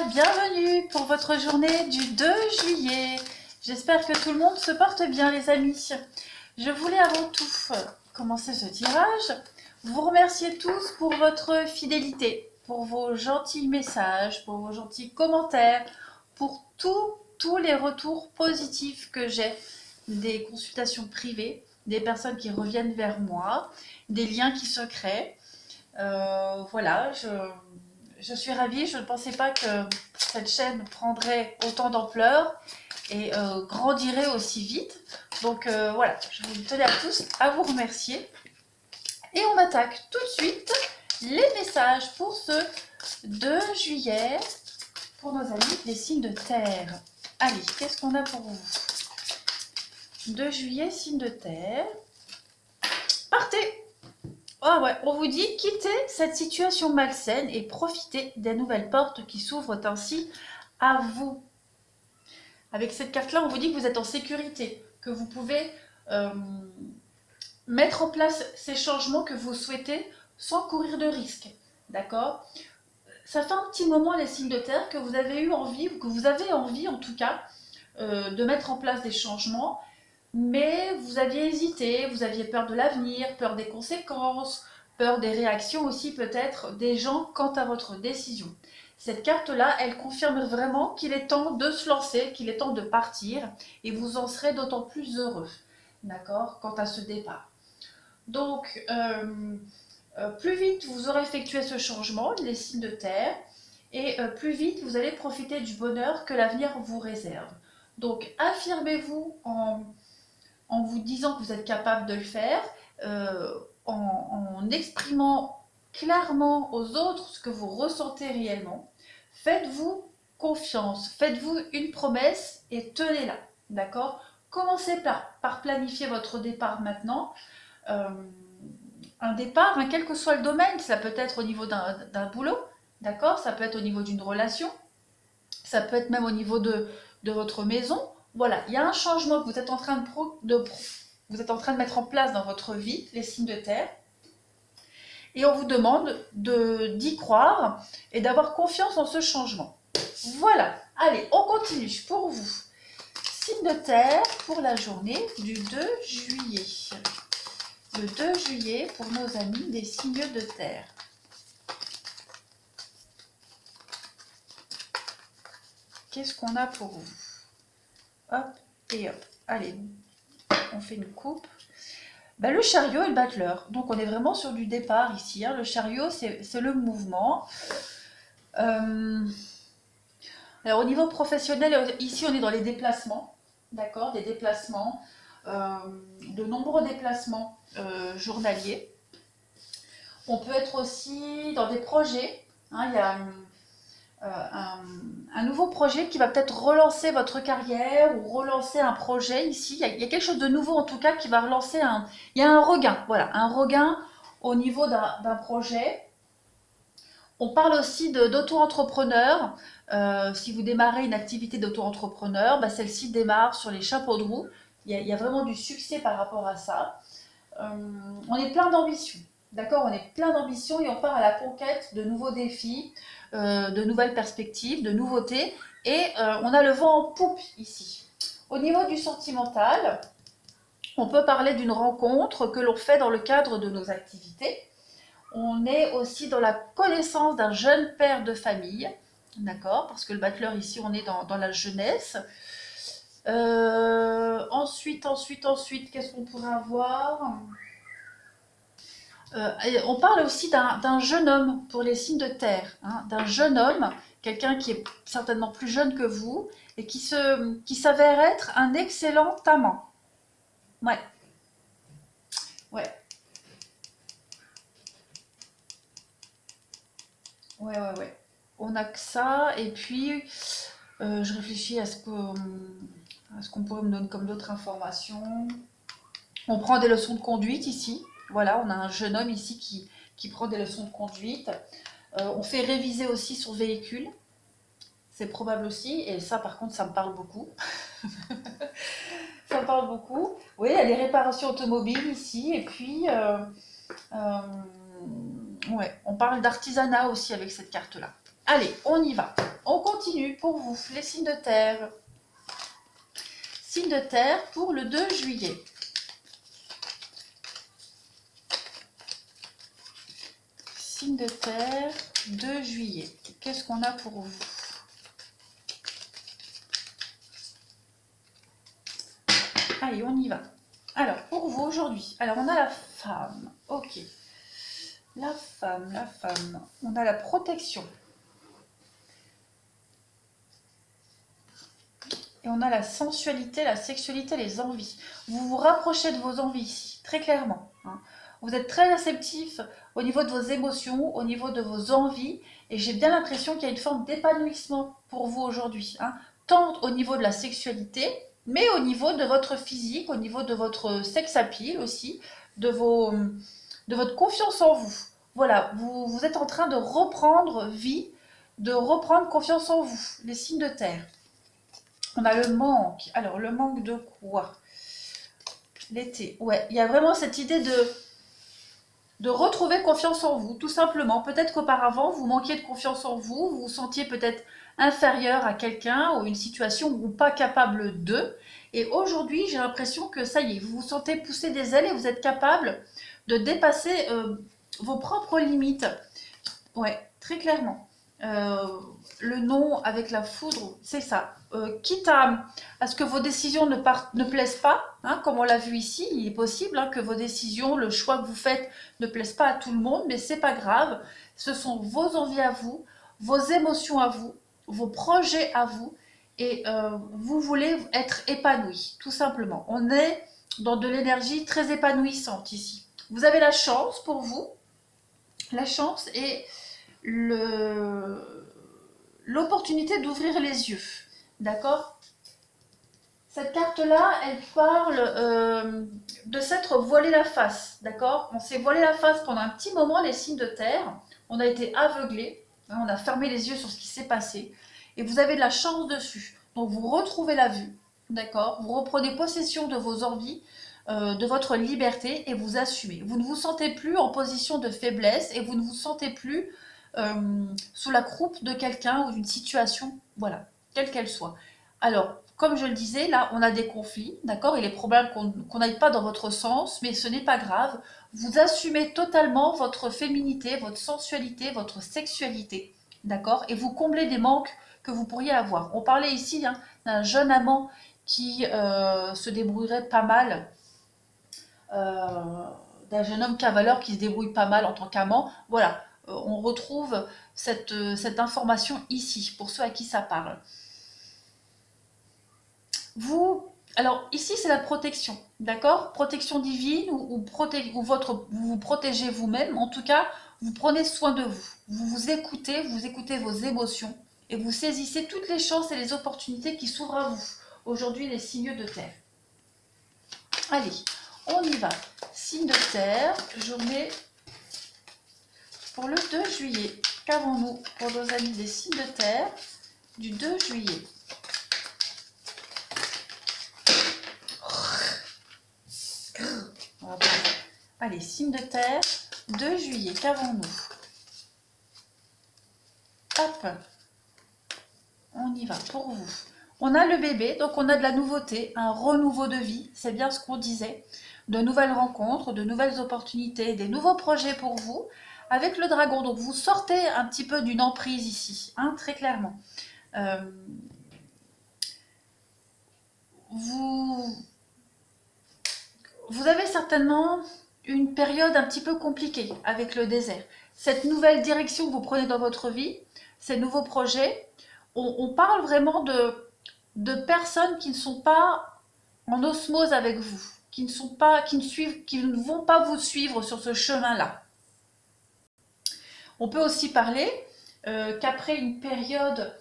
Terre, bienvenue pour votre journée du 2 juillet. J'espère que tout le monde se porte bien les amis. Je voulais avant tout commencer ce tirage, vous remercier tous pour votre fidélité, pour vos gentils messages, pour vos gentils commentaires, pour tous les retours positifs que j'ai, des consultations privées, des personnes qui reviennent vers moi, des liens qui se créent. Voilà, je suis ravie, je ne pensais pas que cette chaîne prendrait autant d'ampleur et grandirait aussi vite. Donc voilà, je vous tenais à tous à vous remercier. Et on attaque tout de suite les messages pour ce 2 juillet, pour nos amis les signes de terre. Allez, qu'est-ce qu'on a pour vous? 2 juillet, signes de terre. Partez! Ah ouais, on vous dit quittez cette situation malsaine et profitez des nouvelles portes qui s'ouvrent ainsi à vous. Avec cette carte-là, on vous dit que vous êtes en sécurité, que vous pouvez mettre en place ces changements que vous souhaitez sans courir de risques. D'accord? Ça fait un petit moment, les signes de terre, que vous avez eu envie, ou que vous avez envie en tout cas, de mettre en place des changements, mais vous aviez hésité, vous aviez peur de l'avenir, peur des conséquences, peur des réactions aussi peut-être des gens quant à votre décision. Cette carte-là, elle confirme vraiment qu'il est temps de se lancer, qu'il est temps de partir, et vous en serez d'autant plus heureux, d'accord, quant à ce départ. Donc, plus vite vous aurez effectué ce changement, les signes de terre, et plus vite vous allez profiter du bonheur que l'avenir vous réserve. Donc, affirmez-vous en vous disant que vous êtes capable de le faire, en exprimant clairement aux autres ce que vous ressentez réellement. Faites-vous confiance, faites-vous une promesse et tenez-la, d'accord? Commencez par planifier votre départ maintenant. Un départ, hein, quel que soit le domaine, ça peut être au niveau d'un boulot, d'accord? Ça peut être au niveau d'une relation, ça peut être même au niveau de votre maison. Voilà, il y a un changement que vous êtes en train de mettre en place dans votre vie, les signes de terre. Et on vous demande d'y croire et d'avoir confiance en ce changement. Voilà, allez, on continue pour vous. Signes de terre pour la journée du 2 juillet. Le 2 juillet pour nos amis des signes de terre. Qu'est-ce qu'on a pour vous? Hop et hop. Allez, on fait une coupe. Ben, le chariot et le battleur. Donc on est vraiment sur du départ ici. Hein. Le chariot, c'est le mouvement. Alors au niveau professionnel, ici on est dans les déplacements. D'accord? Des déplacements. De nombreux déplacements journaliers. On peut être aussi dans des projets. Hein, il y a un nouveau projet qui va peut-être relancer votre carrière ou relancer un projet ici. Il y a quelque chose de nouveau en tout cas qui va relancer il y a un regain, voilà, un regain au niveau d'un projet. On parle aussi d'auto-entrepreneur. Si vous démarrez une activité d'auto-entrepreneur, bah, celle-ci démarre sur les chapeaux de roue. Il y a vraiment du succès par rapport à ça. On est plein d'ambition. D'accord, on est plein d'ambition et on part à la conquête de nouveaux défis, de nouvelles perspectives, de nouveautés. Et on a le vent en poupe ici. Au niveau du sentimental, on peut parler d'une rencontre que l'on fait dans le cadre de nos activités. On est aussi dans la connaissance d'un jeune père de famille. D'accord, parce que le battleur ici, on est dans la jeunesse. Ensuite, qu'est-ce qu'on pourrait avoir? On parle aussi d'un jeune homme pour les signes de terre, hein, d'un jeune homme, quelqu'un qui est certainement plus jeune que vous et qui s'avère être un excellent amant. Ouais. Ouais. Ouais. On a que ça et puis je réfléchis à ce qu'on pourrait me donner comme d'autres informations. On prend des leçons de conduite ici. Voilà, on a un jeune homme ici qui prend des leçons de conduite. On fait réviser aussi son véhicule. C'est probable aussi. Et ça, par contre, ça me parle beaucoup. Ça me parle beaucoup. Oui, il y a des réparations automobiles ici. Et puis, ouais, on parle d'artisanat aussi avec cette carte-là. Allez, on y va. On continue pour vous, les signes de terre. Signes de terre pour le 2 juillet. Signe de terre, 2 juillet. Qu'est-ce qu'on a pour vous? Allez, on y va. Alors, pour vous aujourd'hui, alors on a la femme. Ok. La femme. On a la protection. Et on a la sensualité, la sexualité, les envies. Vous vous rapprochez de vos envies ici, très clairement. Hein. Vous êtes très réceptif au niveau de vos émotions, au niveau de vos envies. Et j'ai bien l'impression qu'il y a une forme d'épanouissement pour vous aujourd'hui. Hein. Tant au niveau de la sexualité, mais au niveau de votre physique, au niveau de votre sex appeal aussi, de votre confiance en vous. Voilà, vous êtes en train de reprendre vie, de reprendre confiance en vous, les signes de terre. On a le manque. Alors, le manque de quoi? L'été. Ouais, il y a vraiment cette idée de retrouver confiance en vous, tout simplement. Peut-être qu'auparavant, vous manquiez de confiance en vous, vous vous sentiez peut-être inférieur à quelqu'un ou une situation ou pas capable d'eux. Et aujourd'hui, j'ai l'impression que ça y est, vous vous sentez pousser des ailes et vous êtes capable de dépasser vos propres limites. Ouais, très clairement. Le non avec la foudre, c'est ça. Quitte à ce que vos décisions ne plaisent pas, hein, comme on l'a vu ici, il est possible hein, que vos décisions, le choix que vous faites ne plaisent pas à tout le monde, mais c'est pas grave. Ce sont vos envies à vous, vos émotions à vous, vos projets à vous, et vous voulez être épanoui, tout simplement. On est dans de l'énergie très épanouissante ici. Vous avez la chance pour vous, la chance est l'opportunité d'ouvrir les yeux. D'accord? Cette carte-là, elle parle de s'être voilé la face. D'accord? On s'est voilé la face pendant un petit moment, les signes de terre. On a été aveuglés. Hein, on a fermé les yeux sur ce qui s'est passé. Et vous avez de la chance dessus. Donc vous retrouvez la vue. D'accord? Vous reprenez possession de vos envies, de votre liberté et vous assumez. Vous ne vous sentez plus en position de faiblesse et vous ne vous sentez plus sous la croupe de quelqu'un ou d'une situation, voilà, quelle qu'elle soit. Alors, comme je le disais, là, on a des conflits, d'accord? Il est probable qu'on n'aille pas dans votre sens, mais ce n'est pas grave. Vous assumez totalement votre féminité, votre sensualité, votre sexualité, d'accord? Et vous comblez des manques que vous pourriez avoir. On parlait ici hein, d'un jeune amant qui se débrouillerait pas mal, d'un jeune homme cavaleur qui se débrouille pas mal en tant qu'amant. Voilà, on retrouve cette information ici, pour ceux à qui ça parle. Alors ici c'est la protection, d'accord? Protection divine ou vous vous protégez vous-même, en tout cas, vous prenez soin de vous. Vous écoutez vos émotions et vous saisissez toutes les chances et les opportunités qui s'ouvrent à vous. Aujourd'hui, les signes de terre. Allez, on y va. Signe de terre, journée pour le 2 juillet. Qu'avons-nous pour nos amis des signes de terre du 2 juillet? Allez, signe de terre, 2 juillet, qu'avons-nous? Hop, on y va pour vous. On a le bébé, donc on a de la nouveauté, un renouveau de vie, c'est bien ce qu'on disait. De nouvelles rencontres, de nouvelles opportunités, des nouveaux projets pour vous. Avec le dragon, donc vous sortez un petit peu d'une emprise ici, hein, très clairement. Vous avez certainement une période un petit peu compliquée avec le désert. Cette nouvelle direction que vous prenez dans votre vie, ces nouveaux projets, on parle vraiment de personnes qui ne sont pas en osmose avec vous, qui ne vont pas vous suivre sur ce chemin-là. On peut aussi parler qu'après une période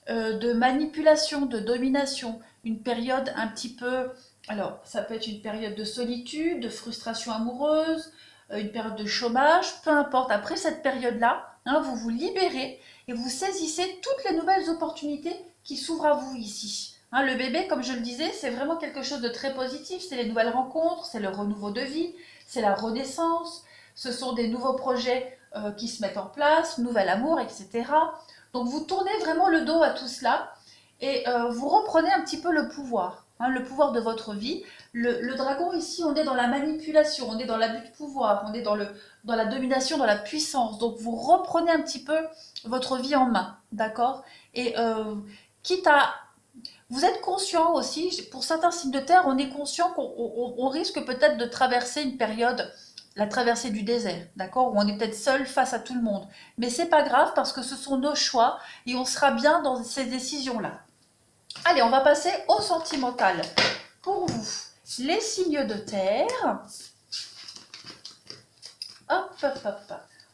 de manipulation, de domination, une période un petit peu... Alors, ça peut être une période de solitude, de frustration amoureuse, une période de chômage, peu importe. Après cette période-là, hein, vous vous libérez et vous saisissez toutes les nouvelles opportunités qui s'ouvrent à vous ici. Hein, le bébé, comme je le disais, c'est vraiment quelque chose de très positif. C'est les nouvelles rencontres, c'est le renouveau de vie, c'est la renaissance, ce sont des nouveaux projets qui se mettent en place, nouvel amour, etc. Donc vous tournez vraiment le dos à tout cela et vous reprenez un petit peu le pouvoir, hein, le pouvoir de votre vie. Le dragon ici, on est dans la manipulation, on est dans l'abus de pouvoir, on est dans la domination, dans la puissance. Donc vous reprenez un petit peu votre vie en main, d'accord? Et quitte à... Vous êtes conscient aussi, pour certains signes de terre, on est conscient qu'on risque peut-être de traverser une période, la traversée du désert, d'accord? Où on est peut-être seul face à tout le monde. Mais c'est pas grave parce que ce sont nos choix et on sera bien dans ces décisions-là. Allez, on va passer au sentimental. Pour vous, les signes de terre. Hop, hop, hop.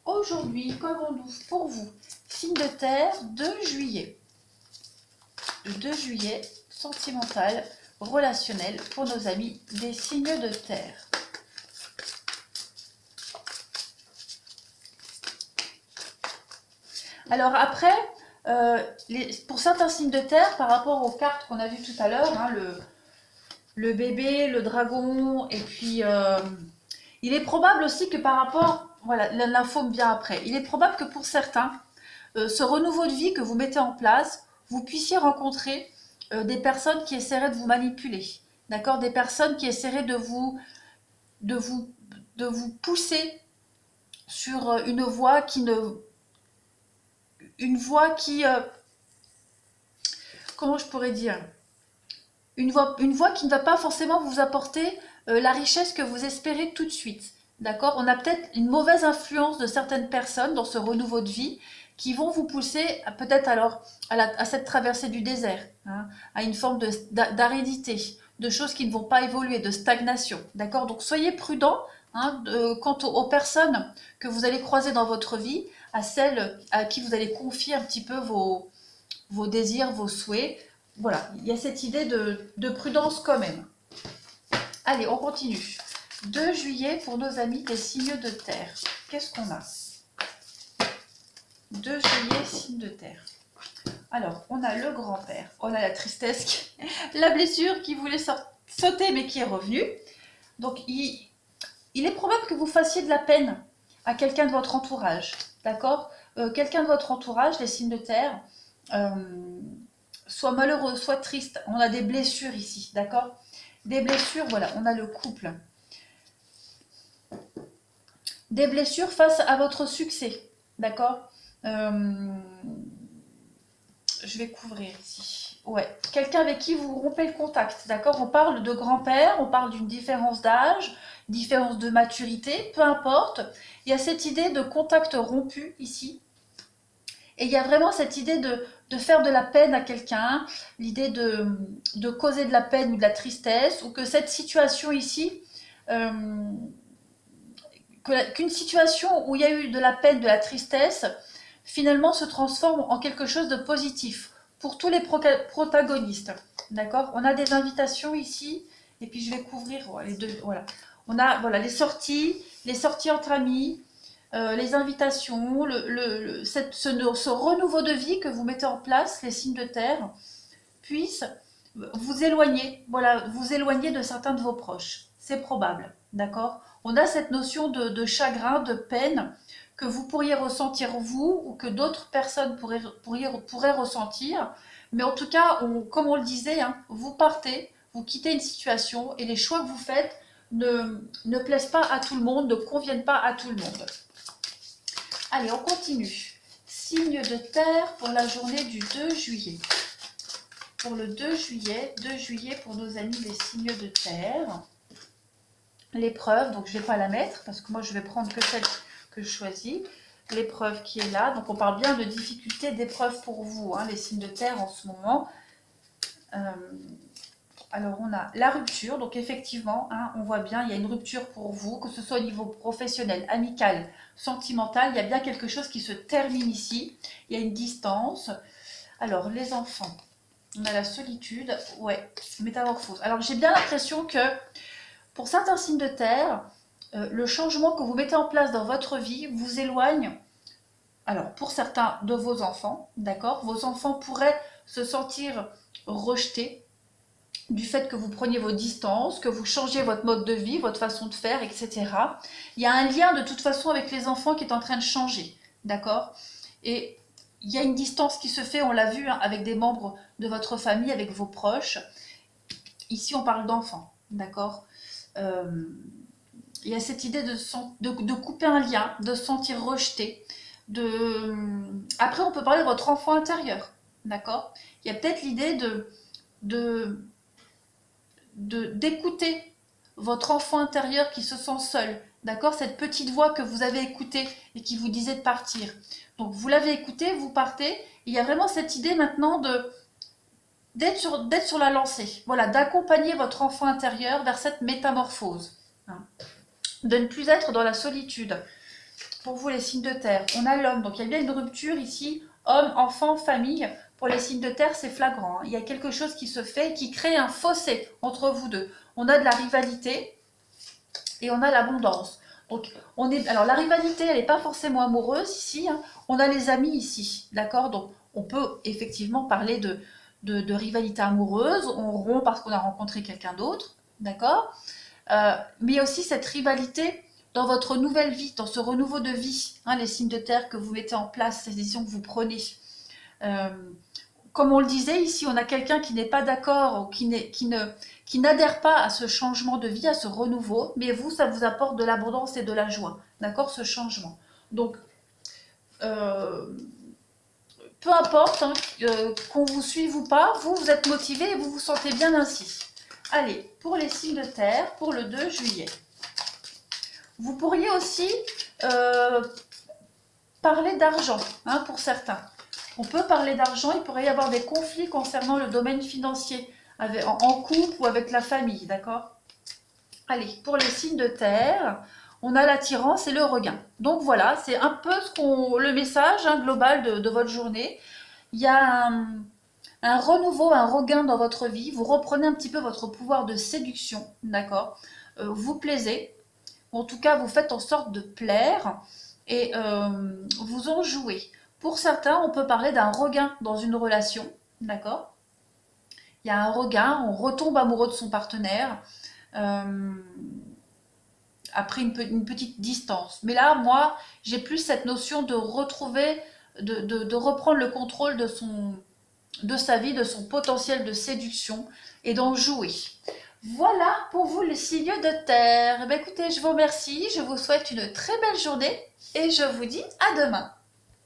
Aujourd'hui, qu'avons-nous pour vous? Signe de terre, 2 juillet. Le 2 juillet, sentimental, relationnel pour nos amis des signes de terre. Alors après, pour certains signes de terre, par rapport aux cartes qu'on a vues tout à l'heure, hein, le bébé, le dragon, et puis il est probable aussi que par rapport, voilà, l'info me vient après, il est probable que pour certains, ce renouveau de vie que vous mettez en place, vous puissiez rencontrer des personnes qui essaieraient de vous manipuler, d'accord? Des personnes qui essaieraient de vous pousser sur une voie qui comment je pourrais dire? Une voie qui ne va pas forcément vous apporter la richesse que vous espérez tout de suite, d'accord? On a peut-être une mauvaise influence de certaines personnes dans ce renouveau de vie qui vont vous pousser peut-être alors à cette traversée du désert, hein, à une forme d'aridité, de choses qui ne vont pas évoluer, de stagnation, d'accord? Donc soyez prudents, hein, quant aux personnes que vous allez croiser dans votre vie, à celles à qui vous allez confier un petit peu vos désirs, vos souhaits. Voilà, il y a cette idée de prudence quand même. Allez, on continue. 2 juillet pour nos amis des signes de terre. Qu'est-ce qu'on a? 2 juillet, signe de terre. Alors, on a le grand-père, on a la tristesse, la blessure qui voulait sauter mais qui est revenue. Donc, il est probable que vous fassiez de la peine à quelqu'un de votre entourage, d'accord? Quelqu'un de votre entourage, les signes de terre, soit malheureux, soit triste. On a des blessures ici, d'accord? Des blessures, voilà, on a le couple. Des blessures face à votre succès, d'accord? Je vais couvrir ici. Ouais, quelqu'un avec qui vous rompez le contact, d'accord? On parle de grand-père, on parle d'une différence d'âge, différence de maturité, peu importe. Il y a cette idée de contact rompu ici. Et il y a vraiment cette idée de faire de la peine à quelqu'un, l'idée de causer de la peine ou de la tristesse, ou que cette situation ici, qu'une situation où il y a eu de la peine, de la tristesse, finalement se transforme en quelque chose de positif pour tous les protagonistes. D'accord? On a des invitations ici, et puis je vais couvrir les deux. Voilà. On a voilà, les sorties entre amis, les invitations, ce renouveau de vie que vous mettez en place, les signes de terre, puissent vous éloigner, voilà, vous éloigner de certains de vos proches. C'est probable, d'accord? On a cette notion de chagrin, de peine que vous pourriez ressentir vous ou que d'autres personnes pourraient ressentir. Mais en tout cas, comme on le disait, hein, vous partez, vous quittez une situation et les choix que vous faites ne plaisent pas à tout le monde, ne conviennent pas à tout le monde. Allez, on continue. Signe de terre pour la journée du 2 juillet. Pour le 2 juillet pour nos amis les signes de terre. L'épreuve, donc je ne vais pas la mettre parce que moi je vais prendre que celle que je choisis. L'épreuve qui est là, donc on parle bien de difficultés, d'épreuves pour vous, hein, les signes de terre en ce moment. Alors on a la rupture, donc effectivement, hein, on voit bien, il y a une rupture pour vous, que ce soit au niveau professionnel, amical, sentimental, il y a bien quelque chose qui se termine ici, il y a une distance. Alors les enfants, on a la solitude, ouais, métamorphose. Alors j'ai bien l'impression que pour certains signes de terre, le changement que vous mettez en place dans votre vie vous éloigne, alors pour certains de vos enfants, d'accord? Vos enfants pourraient se sentir rejetés du fait que vous preniez vos distances, que vous changiez votre mode de vie, votre façon de faire, etc. Il y a un lien de toute façon avec les enfants qui est en train de changer, d'accord? Et il y a une distance qui se fait, on l'a vu, hein, avec des membres de votre famille, avec vos proches. Ici, on parle d'enfants, d'accord. euh, il y a cette idée de couper un lien, de se sentir rejeté. Après, on peut parler de votre enfant intérieur, d'accord. Il y a peut-être l'idée de, d'écouter votre enfant intérieur qui se sent seul, d'accord, cette petite voix que vous avez écoutée et qui vous disait de partir. Donc vous l'avez écoutée, vous partez. Il y a vraiment cette idée maintenant d'être sur la lancée, voilà, d'accompagner votre enfant intérieur vers cette métamorphose, hein, de ne plus être dans la solitude. Pour vous, les signes de terre, on a l'homme, donc il y a bien une rupture ici, homme, enfant, famille. Pour les signes de terre, c'est flagrant, hein. Il y a quelque chose qui se fait, qui crée un fossé entre vous deux. On a de la rivalité et on a l'abondance. Donc, alors la rivalité, elle n'est pas forcément amoureuse ici, hein. On a les amis ici, d'accord. Donc, on peut effectivement parler de rivalité amoureuse. On rompt parce qu'on a rencontré quelqu'un d'autre, d'accord. Mais il y a aussi cette rivalité dans votre nouvelle vie, dans ce renouveau de vie, hein, les signes de terre que vous mettez en place, ces décisions que vous prenez. Euh, Comme on le disait ici, on a quelqu'un qui n'est pas d'accord ou qui n'adhère pas à ce changement de vie, à ce renouveau, mais vous, ça vous apporte de l'abondance et de la joie, d'accord, ce changement. Donc, euh, peu importe, hein, qu'on vous suive ou pas, vous êtes motivé et vous vous sentez bien ainsi. Allez, pour les signes de terre, pour le 2 juillet. Vous pourriez aussi parler d'argent, hein, pour certains. On peut parler d'argent, il pourrait y avoir des conflits concernant le domaine financier, en couple ou avec la famille, d'accord. Allez, pour les signes de terre, on a l'attirance et le regain. Donc voilà, c'est un peu le message, hein, global de votre journée. Il y a un renouveau, un regain dans votre vie. Vous reprenez un petit peu votre pouvoir de séduction, d'accord. Vous plaisez, en tout cas vous faites en sorte de plaire et vous en jouez. Pour certains, on peut parler d'un regain dans une relation, d'accord. Il y a un regain, on retombe amoureux de son partenaire après une petite distance. Mais là, moi, j'ai plus cette notion de retrouver, de reprendre le contrôle de sa vie, de son potentiel de séduction et d'en jouer. Voilà pour vous les signes de terre. Eh bien, écoutez, je vous remercie, je vous souhaite une très belle journée et je vous dis à demain.